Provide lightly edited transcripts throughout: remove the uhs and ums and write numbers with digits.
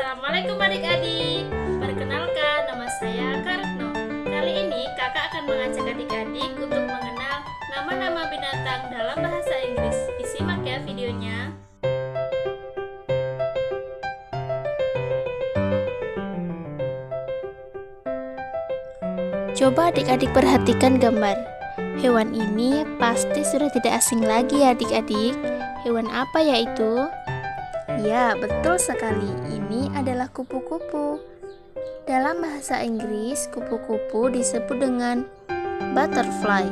Assalamualaikum adik-adik. Perkenalkan, nama saya Karetno. Kali ini kakak akan mengajak adik-adik untuk mengenal nama-nama binatang dalam bahasa Inggris. Disimak ya videonya. Coba adik-adik perhatikan gambar. Hewan ini pasti sudah tidak asing lagi ya adik-adik. Hewan apa ya itu? Ya, betul sekali. Ini adalah kupu-kupu. Dalam bahasa Inggris, kupu-kupu disebut dengan butterfly.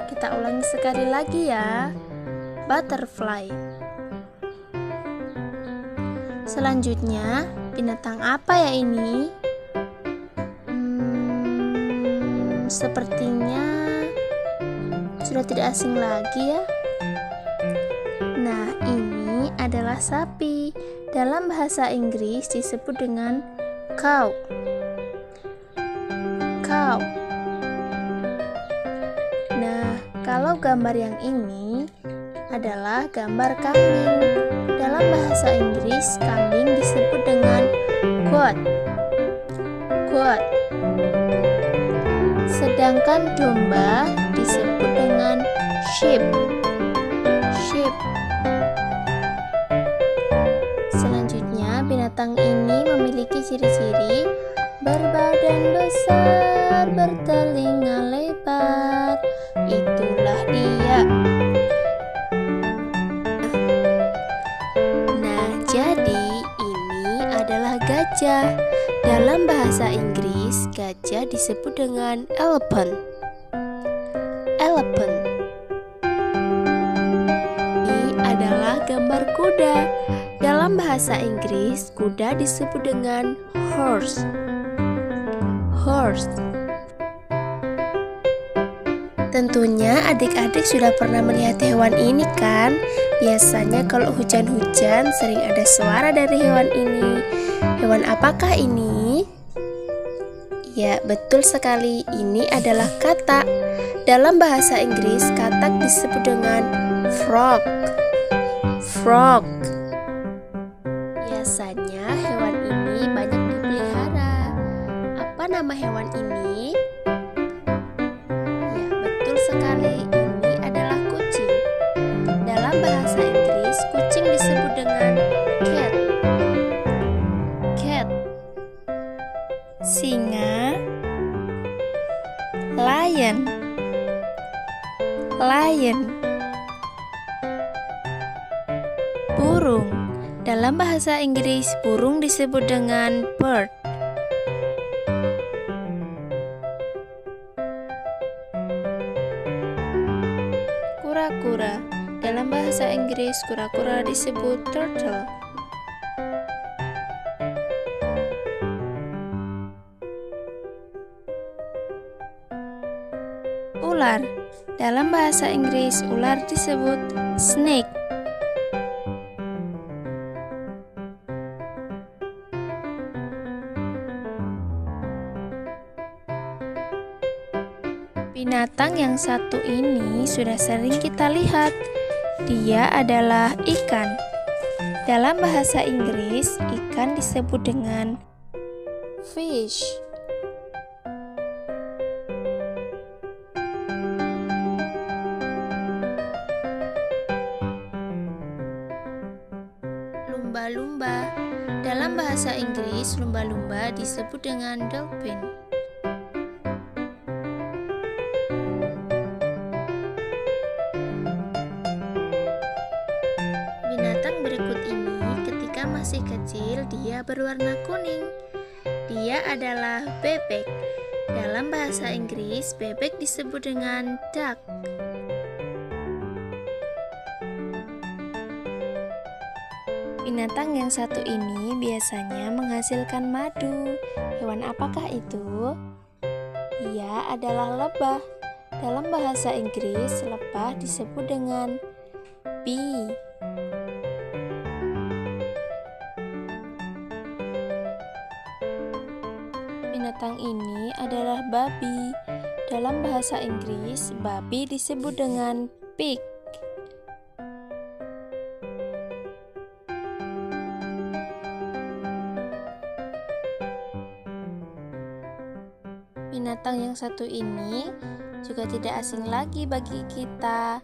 Kita ulangi sekali lagi ya. Butterfly. Selanjutnya, binatang apa ya ini? Sepertinya sudah tidak asing lagi ya. Nah, ini adalah sapi. Dalam bahasa Inggris disebut dengan cow. Cow. Nah, kalau gambar yang ini adalah gambar kambing. Dalam bahasa Inggris, kambing disebut dengan goat. Goat. Sedangkan domba disebut dengan sheep. Sheep. Selanjutnya, binatang ini memiliki ciri-ciri berbadan besar, bertelinga lebar. Itulah dia. Nah, jadi ini adalah gajah. Dalam bahasa Inggris, gajah disebut dengan elephant. Elephant. Ini adalah gambar kuda. Dalam bahasa Inggris, kuda disebut dengan horse. Horse. Tentunya adik-adik sudah pernah melihat hewan ini kan? Biasanya kalau hujan-hujan sering ada suara dari hewan ini. Hewan apakah ini? Ya, betul sekali. Ini adalah katak. Dalam bahasa Inggris, katak disebut dengan frog. Frog. Biasanya hewan ini banyak dipelihara. Apa nama hewan ini? Ya, betul sekali. Ini adalah kucing. Dalam bahasa Inggris, kucing disebut dengan cat. Cat. Singa. Lion. Lion. Burung. Dalam bahasa Inggris, burung disebut dengan bird. Kura-kura. Dalam bahasa Inggris, kura-kura disebut turtle. Ular. Dalam bahasa Inggris, ular disebut snake. Binatang yang satu ini sudah sering kita lihat. Dia adalah ikan. Dalam bahasa Inggris, ikan disebut dengan fish. Lumba-lumba. Dalam bahasa Inggris, lumba-lumba disebut dengan dolphin. Binatang berikut ini ketika masih kecil dia berwarna kuning. Dia adalah bebek. Dalam bahasa Inggris, bebek disebut dengan duck. Binatang yang satu ini biasanya menghasilkan madu. Hewan apakah itu? Ia adalah lebah. Dalam bahasa Inggris, lebah disebut dengan bee. Binatang ini adalah babi. Dalam bahasa Inggris, babi disebut dengan pig. Binatang yang satu ini juga tidak asing lagi bagi kita.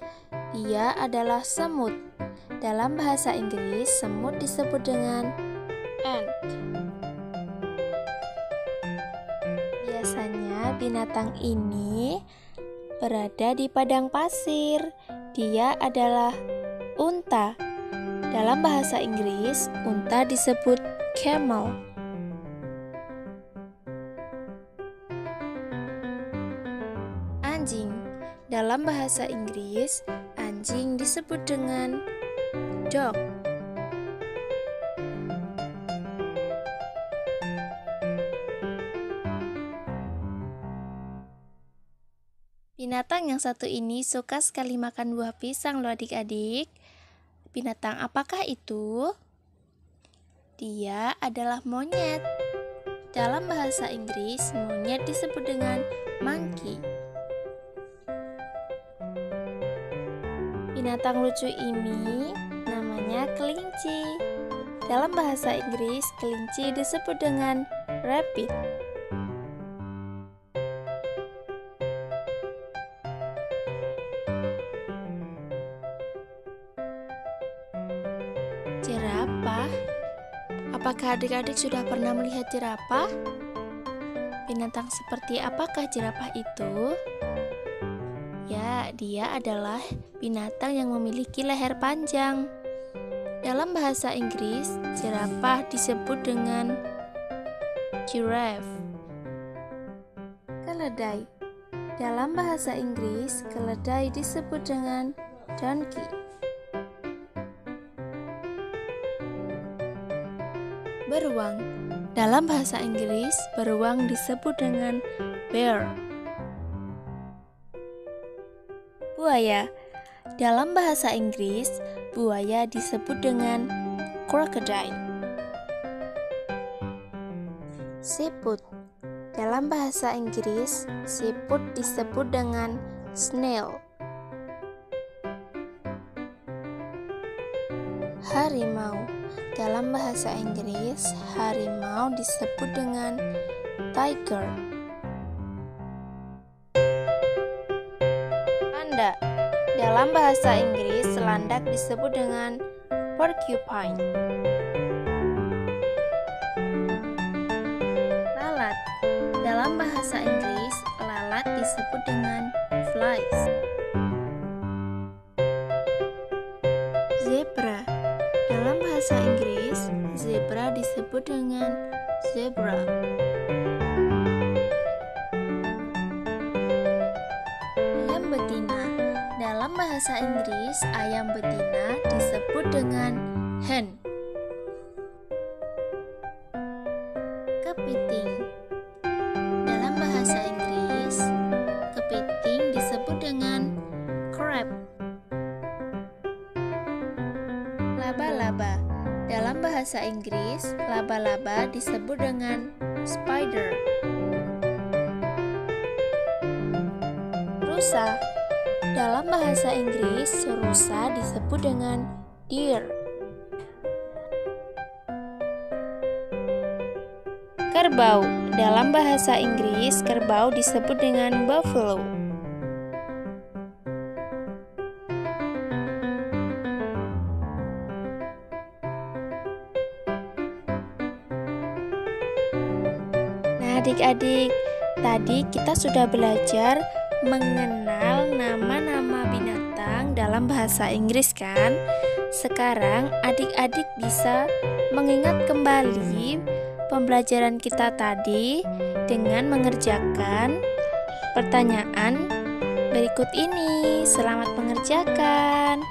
Dia adalah semut. Dalam bahasa Inggris, semut disebut dengan ant. Biasanya binatang ini berada di padang pasir. Dia adalah unta. Dalam bahasa Inggris, unta disebut camel. Anjing. Dalam bahasa Inggris, anjing disebut dengan dog. Binatang yang satu ini suka sekali makan buah pisang loh adik-adik. Binatang apakah itu? Dia adalah monyet. Dalam bahasa Inggris, monyet disebut dengan monkey. Binatang lucu ini namanya kelinci. Dalam bahasa Inggris, kelinci disebut dengan rabbit. Jerapah. Apakah adik-adik sudah pernah melihat jerapah? Binatang seperti apakah jerapah itu? Ya, dia adalah binatang yang memiliki leher panjang. Dalam bahasa Inggris, jerapah disebut dengan giraffe. Keledai. Dalam bahasa Inggris, keledai disebut dengan donkey. Beruang. Dalam bahasa Inggris, beruang disebut dengan bear. Buaya. Dalam bahasa Inggris, buaya disebut dengan crocodile. Siput. Dalam bahasa Inggris, siput disebut dengan snail. Harimau. Dalam bahasa Inggris, harimau disebut dengan tiger. Landak. Dalam bahasa Inggris, landak disebut dengan porcupine. Lalat. Dalam bahasa Inggris, lalat disebut dengan flies. Zebra. Dalam bahasa Inggris, zebra disebut dengan zebra. Ayam betina. Dalam bahasa Inggris, ayam betina disebut dengan hen. Kepiting. Dalam bahasa Inggris, kepiting disebut dengan crab. Laba-laba. Dalam bahasa Inggris, laba-laba disebut dengan spider. Rusa. Dalam bahasa Inggris, rusa disebut dengan deer. Kerbau. Dalam bahasa Inggris, kerbau disebut dengan buffalo. Adik-adik, tadi kita sudah belajar mengenal nama-nama binatang dalam bahasa Inggris kan? Sekarang adik-adik bisa mengingat kembali pembelajaran kita tadi dengan mengerjakan pertanyaan berikut ini. Selamat mengerjakan.